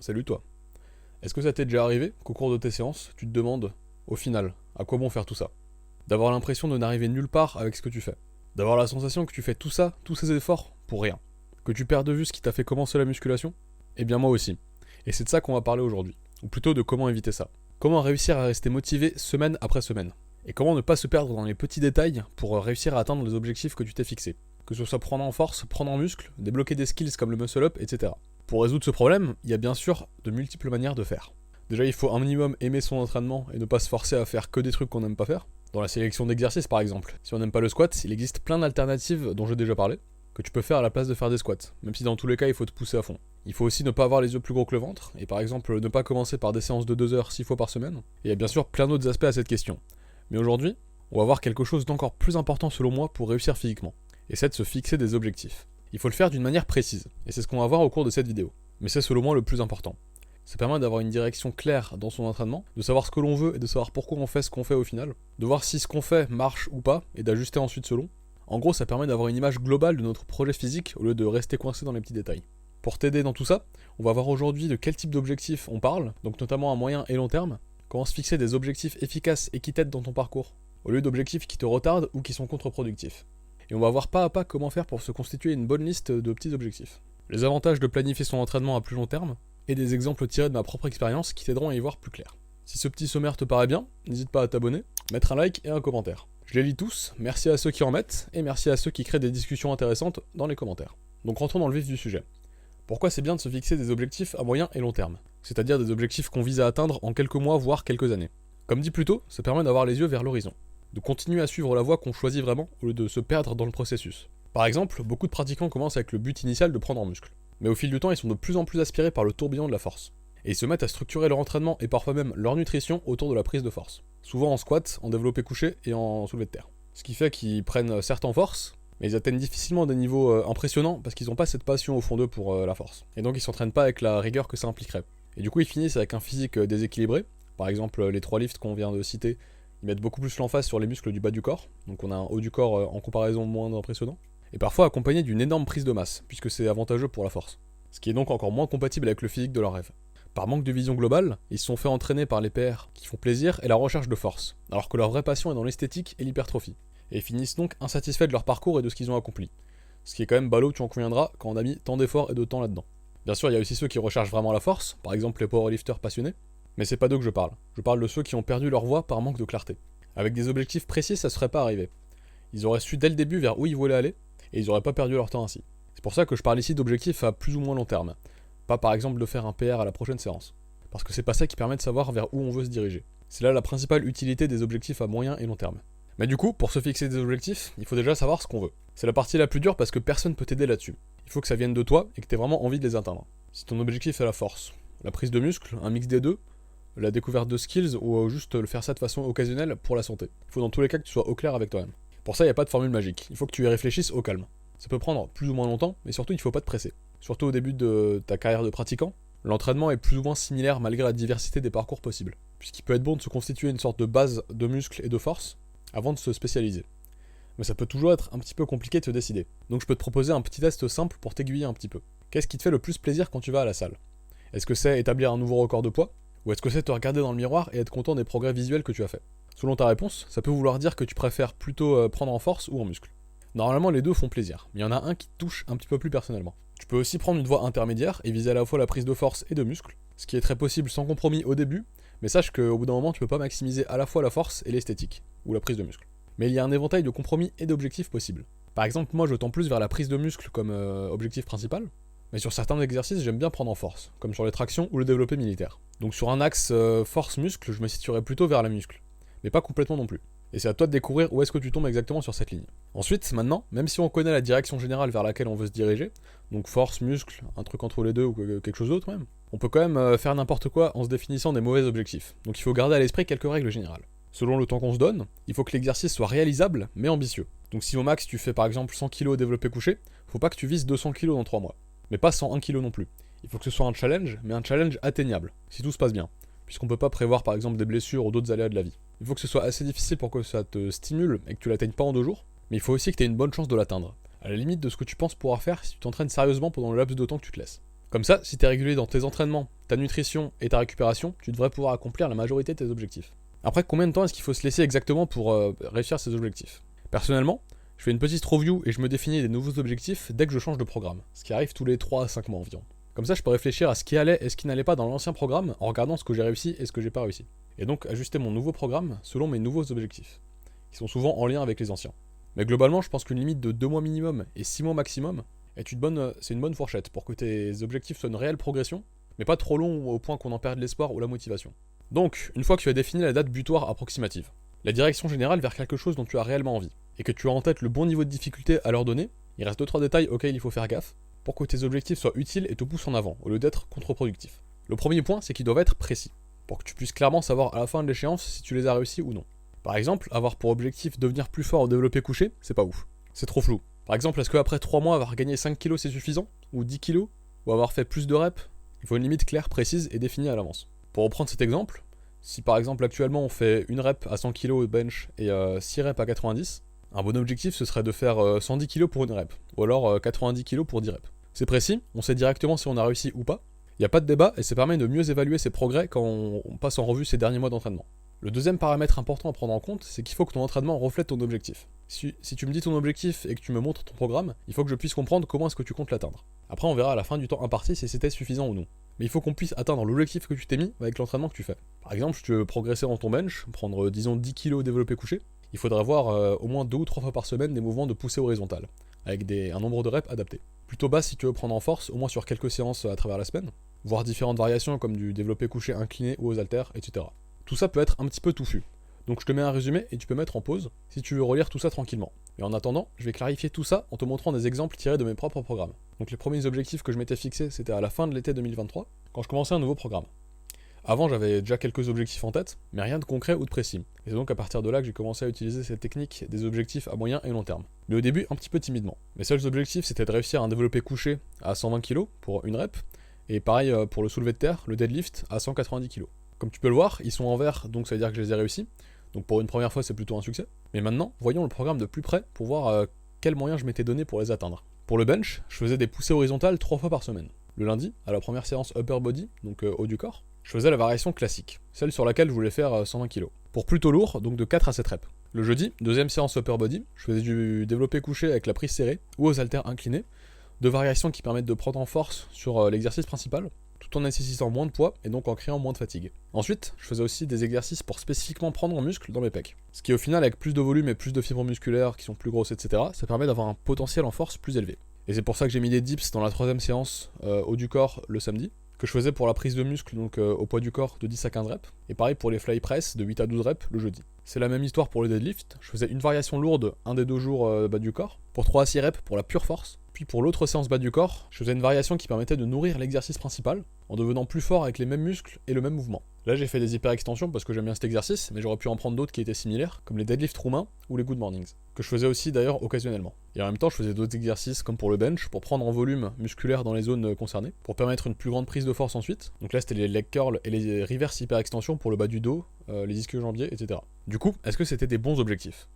Salut toi. Est-ce que ça t'est déjà arrivé qu'au cours de tes séances, tu te demandes, au final, à quoi bon faire tout ça? D'avoir l'impression de n'arriver nulle part avec ce que tu fais. D'avoir la sensation que tu fais tout ça, tous ces efforts, pour rien. Que tu perds de vue ce qui t'a fait commencer la musculation? Eh bien moi aussi. Et c'est de ça qu'on va parler aujourd'hui. Ou plutôt de comment éviter ça. Comment réussir à rester motivé semaine après semaine. Et comment ne pas se perdre dans les petits détails pour réussir à atteindre les objectifs que tu t'es fixés. Que ce soit prendre en force, prendre en muscle, débloquer des skills comme le muscle up, etc. Pour résoudre ce problème, il y a bien sûr de multiples manières de faire. Déjà, il faut un minimum aimer son entraînement et ne pas se forcer à faire que des trucs qu'on n'aime pas faire. Dans la sélection d'exercices par exemple, si on n'aime pas le squat, il existe plein d'alternatives dont j'ai déjà parlé, que tu peux faire à la place de faire des squats, même si dans tous les cas il faut te pousser à fond. Il faut aussi ne pas avoir les yeux plus gros que le ventre, et par exemple ne pas commencer par des séances de 2 heures 6 fois par semaine. Et il y a bien sûr plein d'autres aspects à cette question. Mais aujourd'hui, on va voir quelque chose d'encore plus important selon moi pour réussir physiquement, et c'est de se fixer des objectifs. Il faut le faire d'une manière précise, et c'est ce qu'on va voir au cours de cette vidéo. Mais c'est selon moi le plus important. Ça permet d'avoir une direction claire dans son entraînement, de savoir ce que l'on veut et de savoir pourquoi on fait ce qu'on fait au final, de voir si ce qu'on fait marche ou pas et d'ajuster ensuite selon. En gros, ça permet d'avoir une image globale de notre projet physique au lieu de rester coincé dans les petits détails. Pour t'aider dans tout ça, on va voir aujourd'hui de quel type d'objectifs on parle, donc notamment à moyen et long terme, comment se fixer des objectifs efficaces et qui t'aident dans ton parcours, au lieu d'objectifs qui te retardent ou qui sont contre-productifs. Et on va voir pas à pas comment faire pour se constituer une bonne liste de petits objectifs. Les avantages de planifier son entraînement à plus long terme, et des exemples tirés de ma propre expérience qui t'aideront à y voir plus clair. Si ce petit sommaire te paraît bien, n'hésite pas à t'abonner, mettre un like et un commentaire. Je les lis tous, merci à ceux qui en mettent, et merci à ceux qui créent des discussions intéressantes dans les commentaires. Donc rentrons dans le vif du sujet. Pourquoi c'est bien de se fixer des objectifs à moyen et long terme? C'est-à-dire des objectifs qu'on vise à atteindre en quelques mois, voire quelques années. Comme dit plus tôt, ça permet d'avoir les yeux vers l'horizon, de continuer à suivre la voie qu'on choisit vraiment, au lieu de se perdre dans le processus. Par exemple, beaucoup de pratiquants commencent avec le but initial de prendre en muscle. Mais au fil du temps, ils sont de plus en plus aspirés par le tourbillon de la force. Et ils se mettent à structurer leur entraînement et parfois même leur nutrition autour de la prise de force. Souvent en squat, en développé couché et en soulevé de terre. Ce qui fait qu'ils prennent certes en force, mais ils atteignent difficilement des niveaux impressionnants parce qu'ils n'ont pas cette passion au fond d'eux pour la force. Et donc ils s'entraînent pas avec la rigueur que ça impliquerait. Et du coup ils finissent avec un physique déséquilibré. Par exemple les 3 lifts qu'on vient de citer, ils mettent beaucoup plus l'emphase sur les muscles du bas du corps. Donc on a un haut du corps en comparaison moins impressionnant. Et parfois accompagné d'une énorme prise de masse, puisque c'est avantageux pour la force. Ce qui est donc encore moins compatible avec le physique de leur rêve. Par manque de vision globale, ils se sont fait entraîner par les PR qui font plaisir et la recherche de force, alors que leur vraie passion est dans l'esthétique et l'hypertrophie. Et ils finissent donc insatisfaits de leur parcours et de ce qu'ils ont accompli. Ce qui est quand même ballot, tu en conviendras, quand on a mis tant d'efforts et de temps là-dedans. Bien sûr, il y a aussi ceux qui recherchent vraiment la force, par exemple les powerlifters passionnés, mais c'est pas d'eux que je parle. Je parle de ceux qui ont perdu leur voie par manque de clarté. Avec des objectifs précis, ça serait pas arrivé. Ils auraient su dès le début vers où ils voulaient aller, et ils auraient pas perdu leur temps ainsi. C'est pour ça que je parle ici d'objectifs à plus ou moins long terme. Pas par exemple de faire un PR à la prochaine séance. Parce que c'est pas ça qui permet de savoir vers où on veut se diriger. C'est là la principale utilité des objectifs à moyen et long terme. Mais du coup, pour se fixer des objectifs, il faut déjà savoir ce qu'on veut. C'est la partie la plus dure parce que personne peut t'aider là-dessus. Il faut que ça vienne de toi et que t'aies vraiment envie de les atteindre. Si ton objectif est la force, la prise de muscle, un mix des deux, la découverte de skills ou juste le faire ça de façon occasionnelle pour la santé. Il faut dans tous les cas que tu sois au clair avec toi-même. Pour ça, il n'y a pas de formule magique. Il faut que tu y réfléchisses au calme. Ça peut prendre plus ou moins longtemps, mais surtout il ne faut pas te presser. Surtout au début de ta carrière de pratiquant, l'entraînement est plus ou moins similaire malgré la diversité des parcours possibles. Puisqu'il peut être bon de se constituer une sorte de base de muscles et de force avant de se spécialiser. Mais ça peut toujours être un petit peu compliqué de se décider. Donc je peux te proposer un petit test simple pour t'aiguiller un petit peu. Qu'est-ce qui te fait le plus plaisir quand tu vas à la salle? Est-ce que c'est établir un nouveau record de poids? Ou est-ce que c'est te regarder dans le miroir et être content des progrès visuels que tu as fait? Selon ta réponse, ça peut vouloir dire que tu préfères plutôt prendre en force ou en muscle. Normalement les deux font plaisir, mais il y en a un qui te touche un petit peu plus personnellement. Tu peux aussi prendre une voie intermédiaire et viser à la fois la prise de force et de muscle, ce qui est très possible sans compromis au début, mais sache qu'au bout d'un moment tu peux pas maximiser à la fois la force et l'esthétique, ou la prise de muscle. Mais il y a un éventail de compromis et d'objectifs possibles. Par exemple, moi je tends plus vers la prise de muscle comme objectif principal, mais sur certains exercices j'aime bien prendre en force, comme sur les tractions ou le développé militaire. Donc sur un axe force-muscle, je me situerais plutôt vers la muscle, mais pas complètement non plus. Et c'est à toi de découvrir où est-ce que tu tombes exactement sur cette ligne. Ensuite, maintenant, même si on connaît la direction générale vers laquelle on veut se diriger, donc force, muscle, un truc entre les deux ou quelque chose d'autre même, on peut quand même faire n'importe quoi en se définissant des mauvais objectifs. Donc il faut garder à l'esprit quelques règles générales. Selon le temps qu'on se donne, il faut que l'exercice soit réalisable mais ambitieux. Donc si au max tu fais par exemple 100 kg développé couché, faut pas que tu vises 200 kg dans 3 mois. Mais pas 101 kg non plus. Il faut que ce soit un challenge, mais un challenge atteignable, si tout se passe bien. Puisqu'on peut pas prévoir par exemple des blessures ou d'autres aléas de la vie. Il faut que ce soit assez difficile pour que ça te stimule et que tu l'atteignes pas en 2 jours, mais il faut aussi que tu aies une bonne chance de l'atteindre, à la limite de ce que tu penses pouvoir faire si tu t'entraînes sérieusement pendant le laps de temps que tu te laisses. Comme ça, si t'es régulier dans tes entraînements ta nutrition et ta récupération, tu devrais pouvoir accomplir la majorité de tes objectifs. Après, combien de temps est-ce qu'il faut se laisser exactement pour réussir ces objectifs? Personnellement, je fais une petite review et je me définis des nouveaux objectifs dès que je change de programme, ce qui arrive tous les 3 à 5 mois environ. Comme ça, je peux réfléchir à ce qui allait et ce qui n'allait pas dans l'ancien programme en regardant ce que j'ai réussi et ce que j'ai pas réussi. Et donc ajuster mon nouveau programme selon mes nouveaux objectifs, qui sont souvent en lien avec les anciens. Mais globalement, je pense qu'une limite de 2 mois minimum et 6 mois maximum c'est une bonne fourchette pour que tes objectifs soient une réelle progression, mais pas trop long au point qu'on en perde l'espoir ou la motivation. Donc, une fois que tu as défini la date butoir approximative, la direction générale vers quelque chose dont tu as réellement envie, et que tu as en tête le bon niveau de difficulté à leur donner, il reste 2-3 détails auxquels il faut faire gaffe, pour que tes objectifs soient utiles et te poussent en avant, au lieu d'être contre-productifs. Le premier point, c'est qu'ils doivent être précis, pour que tu puisses clairement savoir à la fin de l'échéance si tu les as réussis ou non. Par exemple, avoir pour objectif devenir plus fort au développé couché, c'est pas ouf. C'est trop flou. Par exemple, est-ce qu'après 3 mois, avoir gagné 5 kilos c'est suffisant? Ou 10 kilos? Ou avoir fait plus de reps? Il faut une limite claire, précise et définie à l'avance. Pour reprendre cet exemple, si par exemple actuellement on fait une rep à 100 kg au bench et 6 reps à 90, un bon objectif ce serait de faire 110 kg pour une rep, ou alors 90 kg pour 10 reps. C'est précis, on sait directement si on a réussi ou pas, il n'y a pas de débat et ça permet de mieux évaluer ses progrès quand on passe en revue ses derniers mois d'entraînement. Le deuxième paramètre important à prendre en compte, c'est qu'il faut que ton entraînement reflète ton objectif. Si tu me dis ton objectif et que tu me montres ton programme, il faut que je puisse comprendre comment est-ce que tu comptes l'atteindre. Après on verra à la fin du temps imparti si c'était suffisant ou non. Mais il faut qu'on puisse atteindre l'objectif que tu t'es mis avec l'entraînement que tu fais. Par exemple, si tu veux progresser dans ton bench, prendre disons 10 kg développé couché, il faudra avoir au moins 2 ou 3 fois par semaine des mouvements de poussée horizontale, avec un nombre de reps adapté. Plutôt bas si tu veux prendre en force, au moins sur quelques séances à travers la semaine, voire différentes variations comme du développé couché incliné ou aux haltères, etc. Tout ça peut être un petit peu touffu. Donc je te mets un résumé et tu peux mettre en pause si tu veux relire tout ça tranquillement. Et en attendant, je vais clarifier tout ça en te montrant des exemples tirés de mes propres programmes. Donc les premiers objectifs que je m'étais fixés, c'était à la fin de l'été 2023, quand je commençais un nouveau programme. Avant, j'avais déjà quelques objectifs en tête, mais rien de concret ou de précis. Et c'est donc à partir de là que j'ai commencé à utiliser cette technique des objectifs à moyen et long terme. Mais au début, un petit peu timidement. Mes seuls objectifs, c'était de réussir à un développé couché à 120 kg pour une rep, et pareil pour le soulevé de terre, le deadlift à 190 kg. Comme tu peux le voir, ils sont en vert, donc ça veut dire que je les ai réussis. Donc pour une première fois, c'est plutôt un succès. Mais maintenant, voyons le programme de plus près pour voir quels moyens je m'étais donné pour les atteindre. Pour le bench, je faisais des poussées horizontales 3 fois par semaine. Le lundi, à la première séance upper body, donc haut du corps, je faisais la variation classique, celle sur laquelle je voulais faire 120 kg. Pour plutôt lourd, donc de 4 à 7 reps. Le jeudi, deuxième séance upper body, je faisais du développé couché avec la prise serrée ou aux haltères inclinés, deux variations qui permettent de prendre en force sur l'exercice principal, tout en nécessitant moins de poids et donc en créant moins de fatigue. Ensuite, je faisais aussi des exercices pour spécifiquement prendre en muscle dans mes pecs. Ce qui au final, avec plus de volume et plus de fibres musculaires qui sont plus grosses, etc., ça permet d'avoir un potentiel en force plus élevé. Et c'est pour ça que j'ai mis des dips dans la troisième séance haut du corps le samedi, que je faisais pour la prise de muscle, donc au poids du corps de 10 à 15 reps, et pareil pour les fly press de 8 à 12 reps le jeudi. C'est la même histoire pour le deadlift, je faisais une variation lourde un des 2 jours bas du corps, pour 3 à 6 reps pour la pure force, puis pour l'autre séance bas du corps, je faisais une variation qui permettait de nourrir l'exercice principal, en devenant plus fort avec les mêmes muscles et le même mouvement. Là j'ai fait des hyper-extensions parce que j'aime bien cet exercice, mais j'aurais pu en prendre d'autres qui étaient similaires, comme les deadlifts roumains ou les good mornings, que je faisais aussi d'ailleurs occasionnellement. Et en même temps je faisais d'autres exercices comme pour le bench, pour prendre en volume musculaire dans les zones concernées, pour permettre une plus grande prise de force ensuite. Donc là c'était les leg curls et les reverse hyper-extensions pour le bas du dos, les ischio-jambiers, etc. Du coup, est-ce que c'était des bons objectifs ?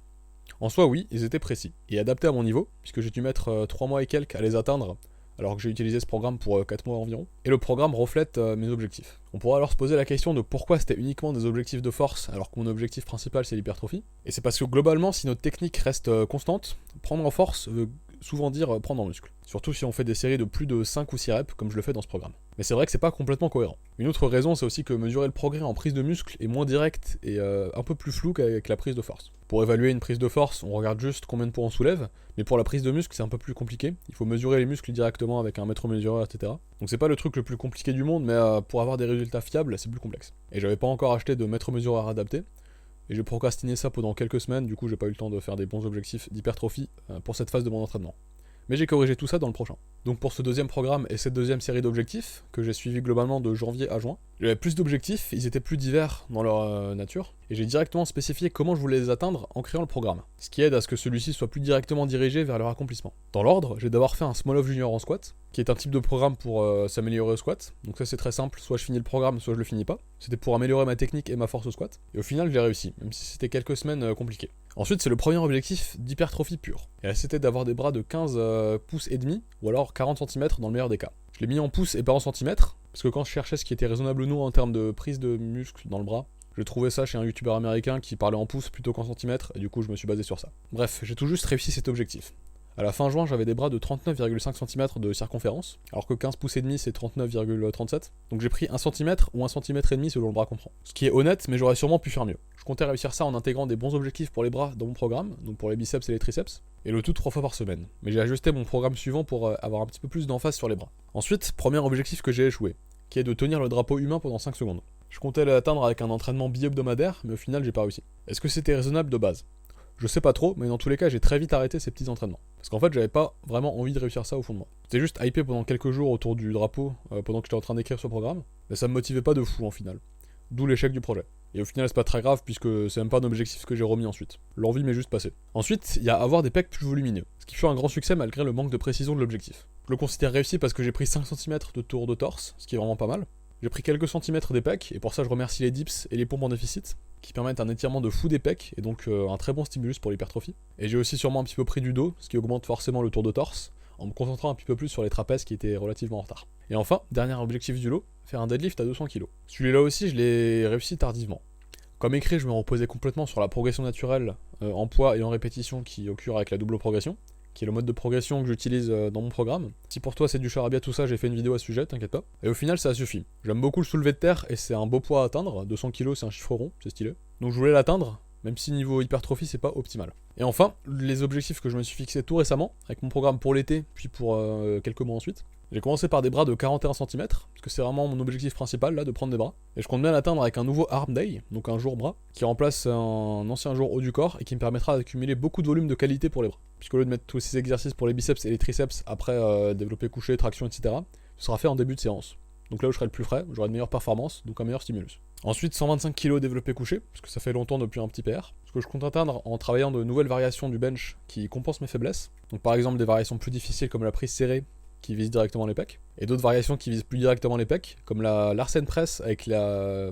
En soi oui, ils étaient précis, et adaptés à mon niveau, puisque j'ai dû mettre 3 mois et quelques à les atteindre, alors que j'ai utilisé ce programme pour 4 mois environ, et le programme reflète mes objectifs. On pourra alors se poser la question de pourquoi c'était uniquement des objectifs de force, alors que mon objectif principal c'est l'hypertrophie. Et c'est parce que globalement, si notre technique reste constante, prendre en force veut souvent dire prendre en muscle. Surtout si on fait des séries de plus de 5 ou 6 reps, comme je le fais dans ce programme. Mais c'est vrai que c'est pas complètement cohérent. Une autre raison, c'est aussi que mesurer le progrès en prise de muscle est moins direct et un peu plus flou qu'avec la prise de force. Pour évaluer une prise de force, on regarde juste combien de poids on soulève, mais pour la prise de muscle, c'est un peu plus compliqué. Il faut mesurer les muscles directement avec un mètre-mesureur, etc. Donc c'est pas le truc le plus compliqué du monde, mais pour avoir des résultats fiables, c'est plus complexe. Et j'avais pas encore acheté de mètre-mesureur adapté, et j'ai procrastiné ça pendant quelques semaines, du coup j'ai pas eu le temps de faire des bons objectifs d'hypertrophie pour cette phase de mon entraînement. Mais j'ai corrigé tout ça dans le prochain. Donc pour ce deuxième programme et cette deuxième série d'objectifs, que j'ai suivi globalement de janvier à juin, j'avais plus d'objectifs, ils étaient plus divers dans leur nature, et j'ai directement spécifié comment je voulais les atteindre en créant le programme, ce qui aide à ce que celui-ci soit plus directement dirigé vers leur accomplissement. Dans l'ordre, j'ai d'abord fait un Small Off Junior en squat, qui est un type de programme pour s'améliorer au squat, donc ça c'est très simple, soit je finis le programme, soit je le finis pas. C'était pour améliorer ma technique et ma force au squat, et au final j'ai réussi, même si c'était quelques semaines compliquées. Ensuite c'est le premier objectif d'hypertrophie pure, et là c'était d'avoir des bras de 15 pouces et demi, ou alors 40 cm dans le meilleur des cas. Je l'ai mis en pouces et pas en centimètres, Parce que quand je cherchais ce qui était raisonnable ou non en termes de prise de muscle dans le bras, j'ai trouvé ça chez un youtubeur américain qui parlait en pouces plutôt qu'en centimètres, et du coup je me suis basé sur ça. Bref, j'ai tout juste réussi cet objectif. À la fin juin, j'avais des bras de 39,5 cm de circonférence, alors que 15 pouces et demi c'est 39,37. Donc j'ai pris 1 cm ou 1 cm et demi selon le bras qu'on prend. Ce qui est honnête, mais j'aurais sûrement pu faire mieux. Je comptais réussir ça en intégrant des bons objectifs pour les bras dans mon programme, donc pour les biceps et les triceps, et le tout 3 fois par semaine. Mais j'ai ajusté mon programme suivant pour avoir un petit peu plus d'emphase sur les bras. Ensuite, premier objectif que j'ai échoué, qui est de tenir le drapeau humain pendant 5 secondes. Je comptais l'atteindre avec un entraînement bi-hebdomadaire, mais au final j'ai pas réussi. Est-ce que c'était raisonnable de base? Je sais pas trop, mais dans tous les cas, j'ai très vite arrêté ces petits entraînements. Parce qu'en fait, j'avais pas vraiment envie de réussir ça au fond de moi. J'étais juste hypé pendant quelques jours autour du drapeau, pendant que j'étais en train d'écrire ce programme, mais ça me motivait pas de fou en final. D'où l'échec du projet. Et au final, c'est pas très grave, puisque c'est même pas un objectif que j'ai remis ensuite. L'envie m'est juste passée. Ensuite, il y a avoir des pecs plus volumineux, ce qui fut un grand succès malgré le manque de précision de l'objectif. Je le considère réussi parce que j'ai pris 5 cm de tour de torse, ce qui est vraiment pas mal. J'ai pris quelques centimètres des pecs, et pour ça je remercie les dips et les pompes en déficit, qui permettent un étirement de fou des pecs, et donc un très bon stimulus pour l'hypertrophie. Et j'ai aussi sûrement un petit peu pris du dos, ce qui augmente forcément le tour de torse, en me concentrant un petit peu plus sur les trapèzes qui étaient relativement en retard. Et enfin, dernier objectif du lot, faire un deadlift à 200 kg. Celui-là aussi je l'ai réussi tardivement. Comme écrit, je me reposais complètement sur la progression naturelle en poids et en répétition qui occure avec la double progression, qui est le mode de progression que j'utilise dans mon programme. Si pour toi c'est du charabia tout ça, j'ai fait une vidéo à ce sujet, t'inquiète pas. Et au final ça suffit. J'aime beaucoup le soulevé de terre et c'est un beau poids à atteindre, 200 kg c'est un chiffre rond, c'est stylé. Donc je voulais l'atteindre, même si niveau hypertrophie c'est pas optimal. Et enfin, les objectifs que je me suis fixés tout récemment, avec mon programme pour l'été, puis pour quelques mois ensuite. J'ai commencé par des bras de 41 cm, parce que c'est vraiment mon objectif principal là, de prendre des bras. Et je compte bien l'atteindre avec un nouveau Arm Day, donc un jour bras, qui remplace un ancien jour haut du corps et qui me permettra d'accumuler beaucoup de volume de qualité pour les bras. Puisqu'au lieu de mettre tous ces exercices pour les biceps et les triceps après développer couché, traction, etc., ce sera fait en début de séance. Donc là où je serai le plus frais, j'aurai de meilleures performances, donc un meilleur stimulus. Ensuite, 125 kg développé couché, parce que ça fait longtemps depuis un petit PR. Ce que je compte atteindre en travaillant de nouvelles variations du bench qui compensent mes faiblesses. Donc par exemple des variations plus difficiles comme la prise serrée, qui vise directement les pecs, et d'autres variations qui visent plus directement les pecs, comme la Larsen Press avec la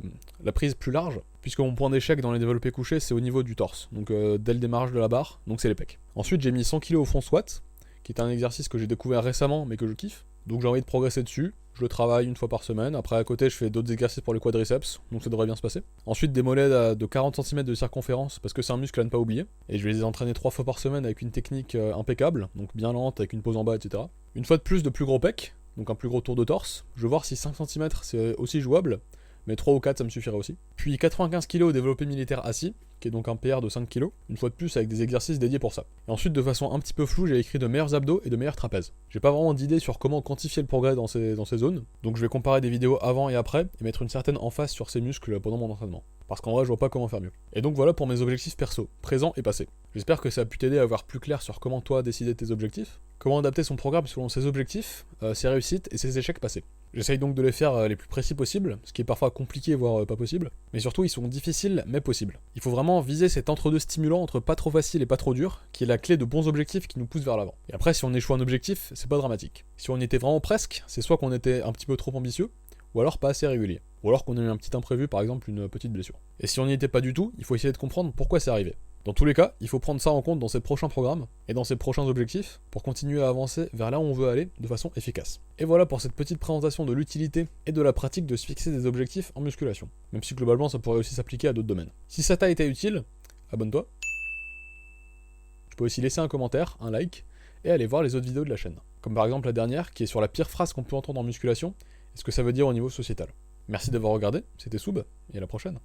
prise plus large, puisque mon point d'échec dans les développés couchés c'est au niveau du torse, donc dès le démarrage de la barre, donc c'est les pecs. Ensuite j'ai mis 100 kg au front squat, qui est un exercice que j'ai découvert récemment mais que je kiffe, donc j'ai envie de progresser dessus, je le travaille une fois par semaine, après à côté je fais d'autres exercices pour les quadriceps, donc ça devrait bien se passer. Ensuite des mollets de 40 cm de circonférence, parce que c'est un muscle à ne pas oublier, et je vais les entraîner 3 fois par semaine avec une technique impeccable, donc bien lente, avec une pause en bas, etc. Une fois de plus de plus gros pecs, donc un plus gros tour de torse, je vais voir si 5 cm c'est aussi jouable, mais 3 ou 4 ça me suffirait aussi. Puis 95 kg au développé militaire assis, qui est donc un PR de 5 kg, une fois de plus avec des exercices dédiés pour ça. Et ensuite de façon un petit peu floue, j'ai écrit de meilleurs abdos et de meilleurs trapèzes. J'ai pas vraiment d'idée sur comment quantifier le progrès dans ces zones, donc je vais comparer des vidéos avant et après, et mettre une certaine emphase sur ces muscles pendant mon entraînement. Parce qu'en vrai je vois pas comment faire mieux. Et donc voilà pour mes objectifs perso, présents et passés. J'espère que ça a pu t'aider à voir plus clair sur comment toi décider de tes objectifs, comment adapter son programme selon ses objectifs, ses réussites et ses échecs passés. J'essaye donc de les faire les plus précis possibles, ce qui est parfois compliqué voire pas possible, mais surtout ils sont difficiles mais possibles. Il faut vraiment viser cet entre-deux stimulant entre pas trop facile et pas trop dur, qui est la clé de bons objectifs qui nous poussent vers l'avant. Et après si on échoue un objectif, c'est pas dramatique. Si on y était vraiment presque, c'est soit qu'on était un petit peu trop ambitieux, ou alors pas assez régulier. Ou alors qu'on a eu un petit imprévu, par exemple une petite blessure. Et si on n'y était pas du tout, il faut essayer de comprendre pourquoi c'est arrivé. Dans tous les cas, il faut prendre ça en compte dans ses prochains programmes et dans ses prochains objectifs pour continuer à avancer vers là où on veut aller de façon efficace. Et voilà pour cette petite présentation de l'utilité et de la pratique de se fixer des objectifs en musculation. Même si globalement ça pourrait aussi s'appliquer à d'autres domaines. Si ça t'a été utile, abonne-toi. Tu peux aussi laisser un commentaire, un like, et aller voir les autres vidéos de la chaîne. Comme par exemple la dernière qui est sur la pire phrase qu'on peut entendre en musculation et ce que ça veut dire au niveau sociétal. Merci d'avoir regardé, c'était Soub, et à la prochaine.